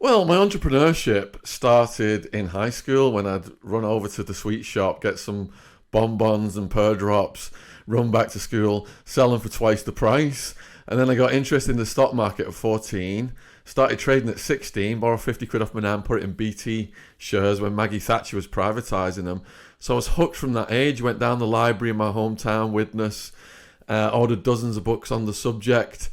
Well, my entrepreneurship started in high school when I'd run over to the sweet shop, get some bonbons and pear drops, run back to school, sell them for twice the price. And then I got interested in the stock market at 14, started trading at 16, borrowed 50 quid off my nan, put it in BT shares when Maggie Thatcher was privatising them. So I was hooked from that age, went down the library in my hometown, Widnes, ordered dozens of books on the subject.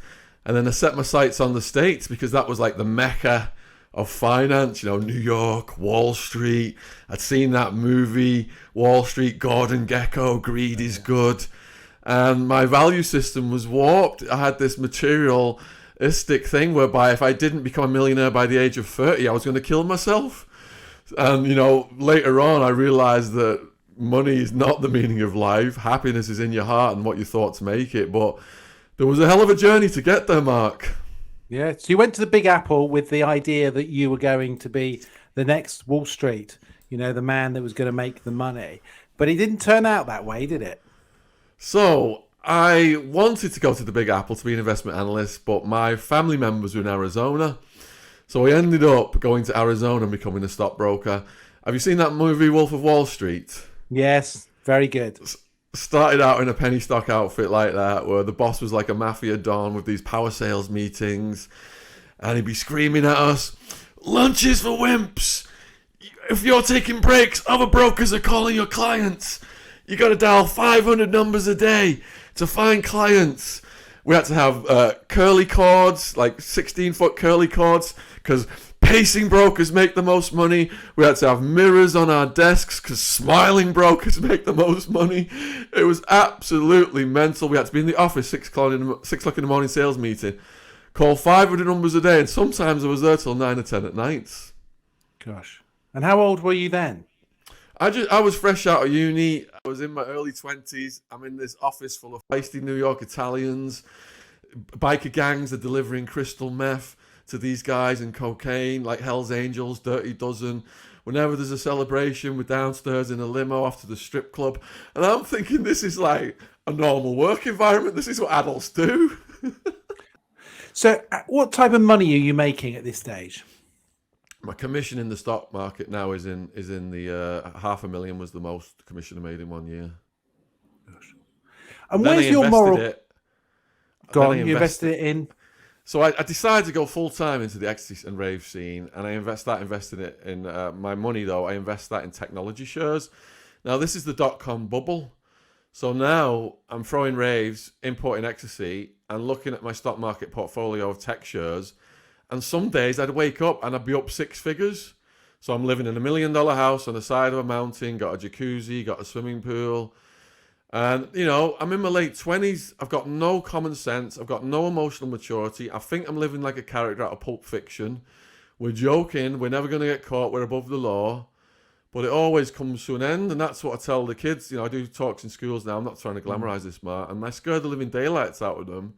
And then I set my sights on the States because that was like the mecca of finance, New York, Wall Street. I'd seen that movie, Wall Street, Gordon Gekko, Greed is Good. And my value system was warped. I had this materialistic thing whereby if I didn't become a millionaire by the age of 30, I was going to kill myself. And, later on, I realized that money is not the meaning of life. Happiness is in your heart and what your thoughts make it. But there was a hell of a journey to get there, Mark. Yeah, so you went to the Big Apple with the idea that you were going to be the next Wall Street, the man that was going to make the money. But it didn't turn out that way, did it? So I wanted to go to the Big Apple to be an investment analyst, but my family members were in Arizona. So I ended up going to Arizona and becoming a stockbroker. Have you seen that movie, Wolf of Wall Street? Yes, very good. Started out in a penny stock outfit like that, where the boss was like a mafia don with these power sales meetings, and he'd be screaming at us, "Lunch is for wimps. If you're taking breaks, other brokers are calling your clients. You got to dial 500 numbers a day to find clients." We had to have curly cords, like 16-foot curly cords, because pacing brokers make the most money. We had to have mirrors on our desks because smiling brokers make the most money. It was absolutely mental. We had to be in the office 6 o'clock in the morning sales meeting, call 500 numbers a day, and sometimes I was there till 9 or 10 at night. Gosh. And how old were you then? I was fresh out of uni. I was in my early 20s. I'm in this office full of feisty New York Italians. Biker gangs are delivering crystal meth to these guys and cocaine, like Hell's Angels, Dirty Dozen. Whenever there's a celebration, we're downstairs in a limo off to the strip club. And I'm thinking this is like a normal work environment. This is what adults do. So what type of money are you making at this stage? My commission in the stock market now is in the $500,000 was the most commission I made in 1 year. And where's your moral? Go on, you invested it in. So I decided to go full time into the ecstasy and rave scene, and I invested it in my money though. I invest that in technology shares. Now this is the .com bubble. So now I'm throwing raves, importing ecstasy, and looking at my stock market portfolio of tech shares. And some days I'd wake up and I'd be up 6 figures. So I'm living in $1 million house on the side of a mountain, got a jacuzzi, got a swimming pool. And, I'm in my late 20s. I've got no common sense. I've got no emotional maturity. I think I'm living like a character out of Pulp Fiction. We're joking. We're never going to get caught. We're above the law. But it always comes to an end. And that's what I tell the kids. I do talks in schools now. I'm not trying to glamorize this, Mark. And I scare the living daylights out of them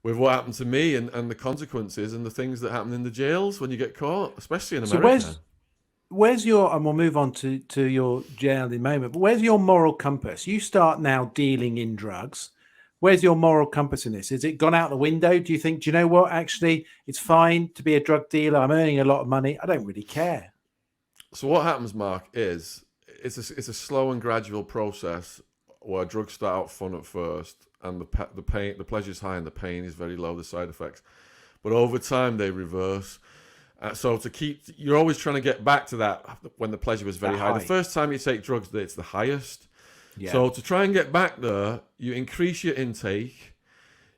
with what happened to me and the consequences and the things that happen in the jails when you get caught, especially in America. So where's your, and we'll move on to your jail in a moment, but where's your moral compass? You start now dealing in drugs. Where's your moral compass in this? Has it gone out the window? Do you think, do you know what, actually, it's fine to be a drug dealer. I'm earning a lot of money. I don't really care. So what happens, Mark, is it's a slow and gradual process where drugs start out fun at first, and the pain, the pleasure's high and the pain is very low, the side effects. But over time, they reverse. So you're always trying to get back to that when the pleasure was very high. The first time you take drugs, it's the highest. Yeah. So to try and get back there, you increase your intake,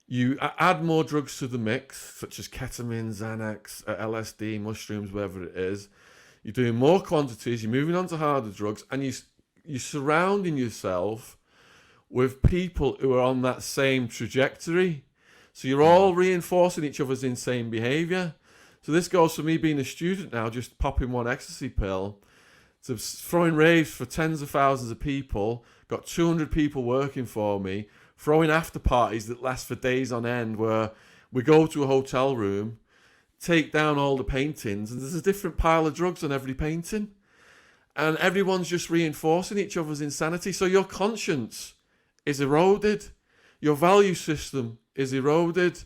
you add more drugs to the mix, such as ketamine, Xanax, LSD, mushrooms, whatever it is. You're doing more quantities, you're moving on to harder drugs, and you're surrounding yourself with people who are on that same trajectory. So you're all reinforcing each other's insane behavior. So this goes from me being a student now, just popping one ecstasy pill, to throwing raves for tens of thousands of people, got 200 people working for me, throwing after parties that last for days on end, where we go to a hotel room, take down all the paintings, and there's a different pile of drugs on every painting. And everyone's just reinforcing each other's insanity. So your conscience is eroded. Your value system is eroded.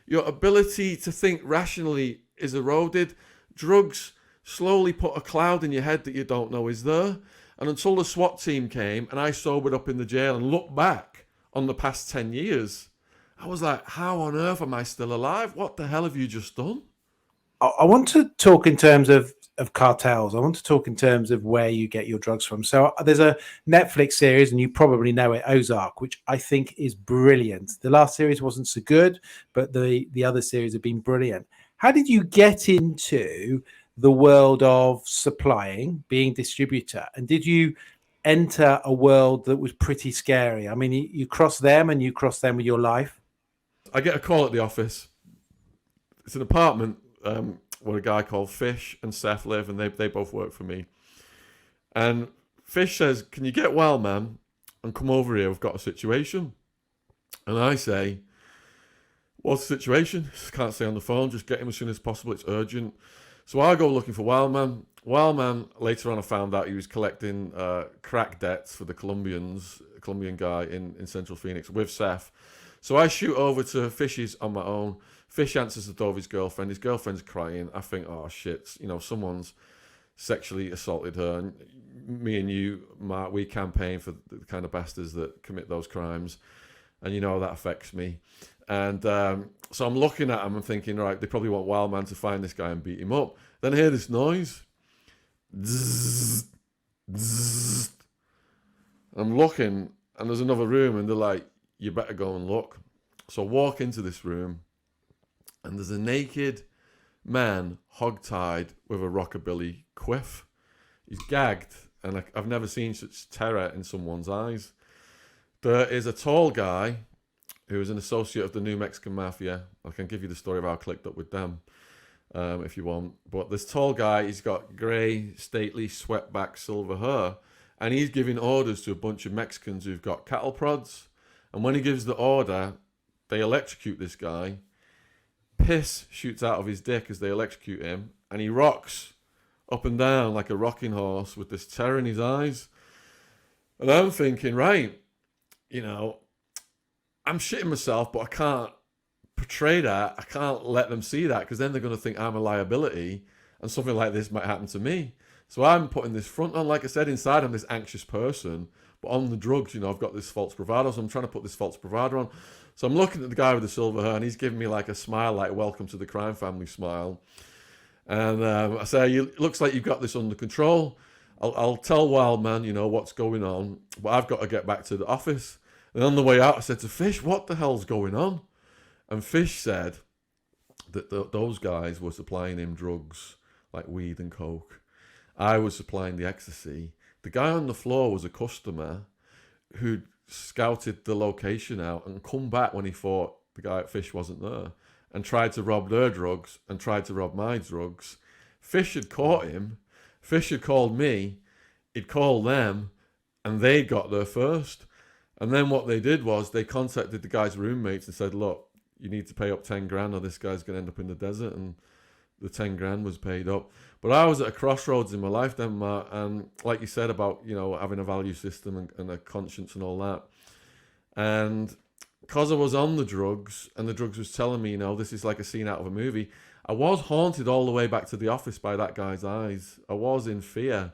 Your ability to think rationally is eroded. drugs slowly put a cloud in your head that you don't know is there. And until the SWAT team came and I sobered up in the jail and looked back on the past 10 years, I was like, how on earth am I still alive? What the hell have you just done? I want to talk in terms of cartels. I want to talk in terms of where you get your drugs from. So there's a Netflix series, and you probably know it, Ozark, which I think is brilliant. The last series wasn't so good, but the other series have been brilliant. How did you get into the world of supplying, being distributor, and did you enter a world that was pretty scary? I mean, you cross them and you cross them with your life. I get a call at the office. It's an apartment where a guy called Fish and Seth live, and they both work for me. And Fish says, can you get well, man, and come over here? We've got a situation. And I say, what's the situation? Can't stay on the phone. Just get him as soon as possible. It's urgent. So I go looking for Wildman. Wildman, later on I found out he was collecting crack debts for the Colombian guy in Central Phoenix with Seth. So I shoot over to Fish's on my own. Fish answers the door of his girlfriend. His girlfriend's crying. I think, oh shit, someone's sexually assaulted her. And me and you, Mark, we campaign for the kind of bastards that commit those crimes. And that affects me. And so I'm looking at him and thinking, right, they probably want Wildman to find this guy and beat him up. Then I hear this noise. Zzz, zzz. I'm looking, and there's another room, and they're like, you better go and look. So I walk into this room, and there's a naked man hogtied with a rockabilly quiff. He's gagged, and I've never seen such terror in someone's eyes. There is a tall guy who is an associate of the New Mexican Mafia. I can give you the story of how I clicked up with them if you want. But this tall guy, he's got grey, stately, swept-back silver hair, and he's giving orders to a bunch of Mexicans who've got cattle prods. And when he gives the order, they electrocute this guy. Piss shoots out of his dick as they electrocute him, and he rocks up and down like a rocking horse with this terror in his eyes. And I'm thinking, right, I'm shitting myself, but I can't portray that. I can't let them see that, because then they're going to think I'm a liability and something like this might happen to me. So I'm putting this front on. Like I said, inside I'm this anxious person, but on the drugs, I've got this false bravado, so I'm trying to put this false bravado on. So I'm looking at the guy with the silver hair, and he's giving me like a smile, like welcome to the crime family smile. And I say, it looks like you've got this under control. I'll tell Wildman, what's going on, but I've got to get back to the office. And on the way out, I said to Fish, what the hell's going on? And Fish said that those guys were supplying him drugs like weed and coke. I was supplying the ecstasy. The guy on the floor was a customer who'd scouted the location out and come back when he thought the guy at Fish wasn't there and tried to rob their drugs and tried to rob my drugs. Fish had caught him. Fish had called me. He'd called them, and they got there first. And then what they did was they contacted the guy's roommates and said, look, you need to pay up 10 grand or this guy's going to end up in the desert. And the 10 grand was paid up. But I was at a crossroads in my life then, Matt, and like you said about, having a value system and a conscience and all that. And because I was on the drugs and the drugs was telling me, this is like a scene out of a movie, I was haunted all the way back to the office by that guy's eyes. I was in fear.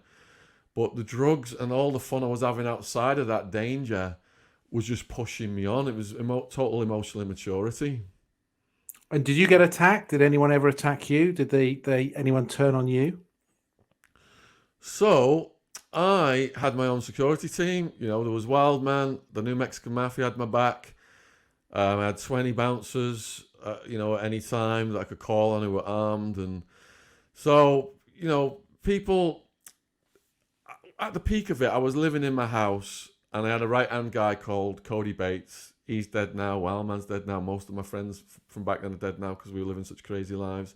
But the drugs and all the fun I was having outside of that danger was just pushing me on. It was total emotional immaturity. And did you get attacked? Did anyone ever attack you? Did anyone turn on you? So I had my own security team. There was Wildman, the New Mexican Mafia had my back. I had 20 bouncers, at any time that I could call on who were armed. And so, people, at the peak of it, I was living in my house and I had a right-hand guy called Cody Bates. He's dead now. Wildman's dead now. Most of my friends from back then are dead now because we were living such crazy lives.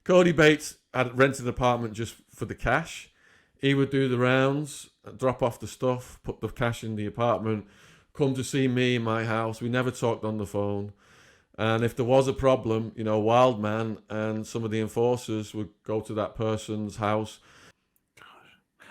Cody Bates had rented an apartment just for the cash. He would do the rounds, drop off the stuff, put the cash in the apartment, come to see me in my house. We never talked on the phone. And if there was a problem, Wildman and some of the enforcers would go to that person's house.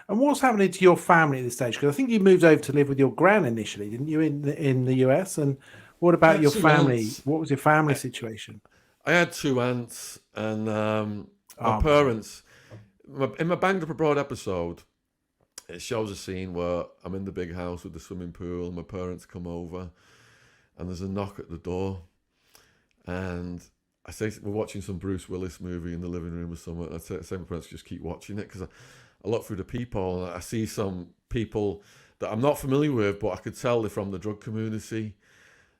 And what's happening to your family at this stage? Because I think you moved over to live with your gran initially, didn't you, in the US? And what about your family? Aunts. What was your family situation? I had two aunts, and My Oh, parents, in my Banged Up Abroad episode, it shows a scene where I'm in the big house with the swimming pool, and my parents come over, and there's a knock at the door, and I say we're watching some Bruce Willis movie in the living room or something. And I say to my parents, just keep watching it, because I look through the peephole and I see some people that I'm not familiar with, but I could tell they're from the drug community.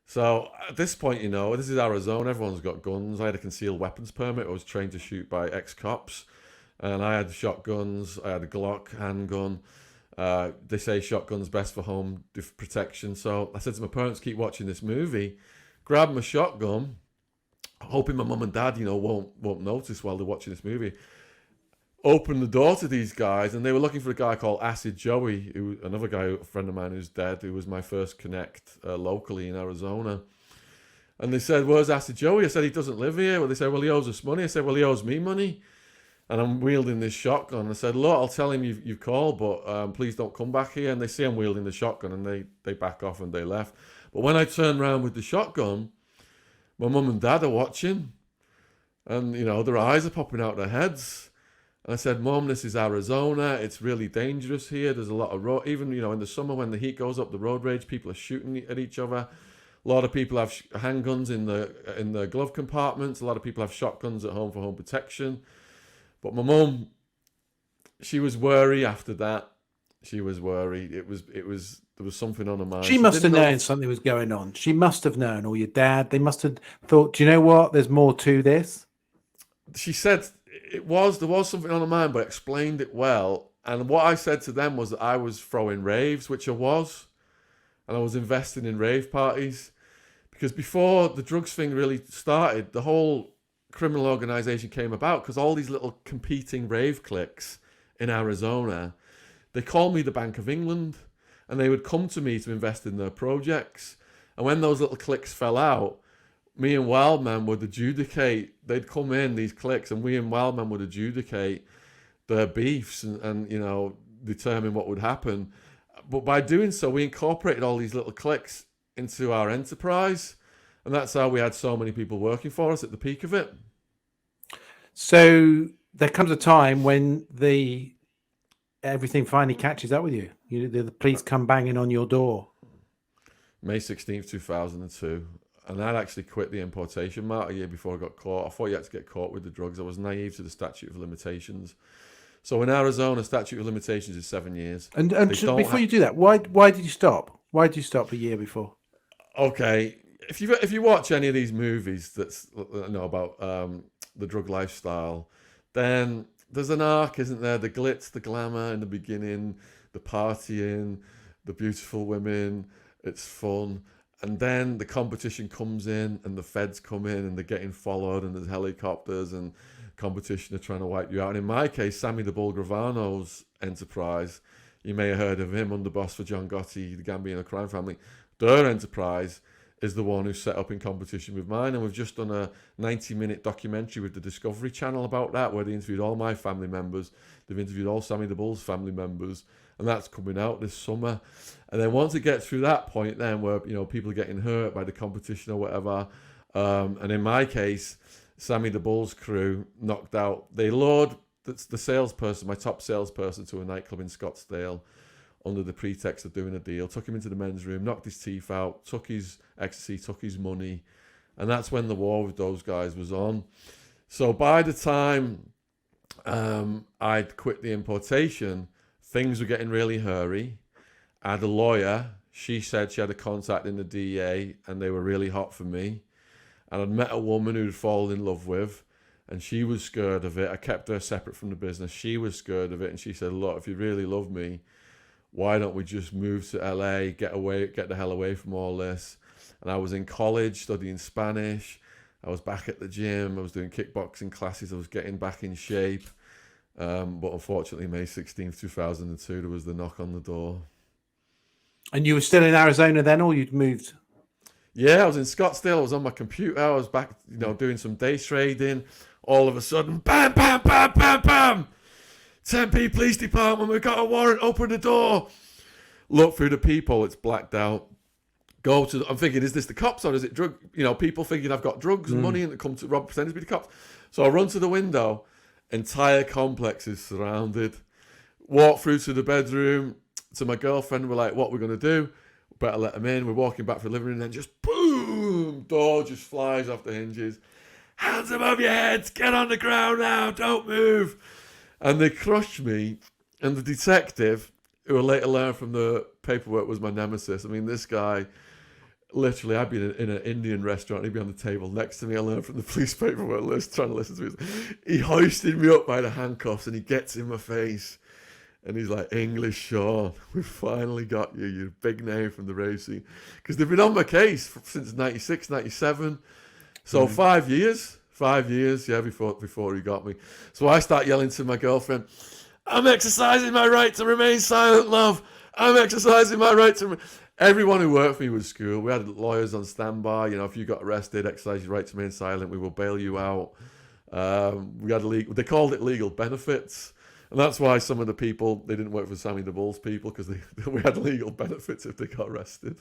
So at this point, this is Arizona. Everyone's got guns. I had a concealed weapons permit. I was trained to shoot by ex-cops. And I had shotguns. I had a Glock handgun. They say shotgun's best for home protection. So I said to my parents, keep watching this movie. Grab my shotgun, hoping my mum and dad, won't notice while they're watching this movie. Opened the door to these guys, and they were looking for a guy called Acid Joey, another guy, a friend of mine who's dead, who was my first connect locally in Arizona. And they said, "Where's Acid Joey?" I said, "He doesn't live here." Well, they said, "Well, he owes us money." I said, "Well, he owes me money." And I'm wielding this shotgun. I said, "Look, I'll tell him you've called, but please don't come back here." And they see I'm wielding the shotgun, and they back off and they left. But when I turned around with the shotgun, my mum and dad are watching, and their eyes are popping out their heads. And I said, "Mum, this is Arizona. It's really dangerous here. There's a lot of road. Even in the summer when the heat goes up, the road rage. People are shooting at each other. A lot of people have handguns in the glove compartments. A lot of people have shotguns at home for home protection." But my mum, she was worried after that. She was worried. There was something on her mind. She must have known something was going on. She must have known, or your dad. They must have thought, "Do you know what? There's more to this." She said there was something on her mind, but explained it well. And what I said to them was that I was throwing raves, which I was, and I was investing in rave parties, because before the drugs thing really started, the whole criminal organization came about because all these little competing rave cliques in Arizona, they called me the Bank of England, and they would come to me to invest in their projects. And when those little cliques fell out, me and Wildman would adjudicate. They'd come in, these cliques, and we and Wildman would adjudicate their beefs and determine what would happen. But by doing so, we incorporated all these little cliques into our enterprise. And that's how we had so many people working for us at the peak of it. So there comes a time when everything finally catches up with you. The police come banging on your door. May 16th, 2002. And I'd actually quit the importation market a year before I got caught. I thought you had to get caught with the drugs. I was naive to the statute of limitations. So in Arizona, statute of limitations is 7 years. And before you do that, why did you stop? Why did you stop a year before? Okay, if you watch any of these movies about the drug lifestyle, then there's an arc, isn't there? The glitz, the glamour in the beginning, the partying, the beautiful women, it's fun. And then the competition comes in, and the feds come in, and they're getting followed, and there's helicopters, and competition are trying to wipe you out. And in my case, Sammy the Bull Gravano's enterprise, you may have heard of him, underboss for John Gotti, the Gambino crime family. Their enterprise is the one who set up in competition with mine, and we've just done a 90-minute documentary with the Discovery Channel about that, where they interviewed all my family members. They've interviewed all Sammy the Bull's family members, and that's coming out this summer. And then once it gets through that point, then where people are getting hurt by the competition or whatever, and in my case, Sammy the Bull's crew knocked out. They lured the salesperson, my top salesperson, to a nightclub in Scottsdale under the pretext of doing a deal, took him into the men's room, knocked his teeth out, took his ecstasy, took his money, and that's when the war with those guys was on. So by the time I'd quit the importation, things were getting really hairy. I had a lawyer. She said she had a contact in the DEA, and they were really hot for me. And I'd met a woman who'd fallen in love with, and she was scared of it. I kept her separate from the business. She was scared of it, and she said, "Look, if you really love me, why don't we just move to LA, get the hell away from all this?" And I was in college studying Spanish. I was back at the gym. I was doing kickboxing classes. I was getting back in shape. But unfortunately, May 16th, 2002, there was the knock on the door. And you were still in Arizona then, or you'd moved? Yeah, I was in Scottsdale. I was on my computer. I was back, doing some day trading. All of a sudden, bam, bam, bam, bam, bam. Tempe Police Department, we've got a warrant, open the door. Look through the people, it's blacked out. I'm thinking, is this the cops or is it drug? People thinking I've got drugs and money and come to rob, pretending to be the cops. So I run to the window, Entire complex is surrounded. Walk through to the bedroom, to my girlfriend. We're like, what we're going to do? Better let them in. We're walking back for the living room, and then just boom, door just flies off the hinges. Hands above your heads, get on the ground now, don't move. And they crushed me. And the detective, who I later learned from the paperwork was my nemesis. I mean, this guy, literally, I'd be in an Indian restaurant, he'd be on the table next to me. I learned from the police paperwork list, trying to listen to it. He hoisted me up by the handcuffs and he gets in my face. And he's like, English Shaun, we've finally got you. You're a big name from the racing. Because they've been on my case since 96, 97. So 5 years, yeah, before he got me. So I start yelling to my girlfriend, I'm exercising my right to remain silent, love. I'm exercising my right to... Everyone who worked for me was school. We had lawyers on standby. You know, if you got arrested, exercise your right to remain silent, we will bail you out. We had they called it legal benefits. And that's why some of the people, they didn't work for Sammy the Bull's people, because we had legal benefits if they got arrested.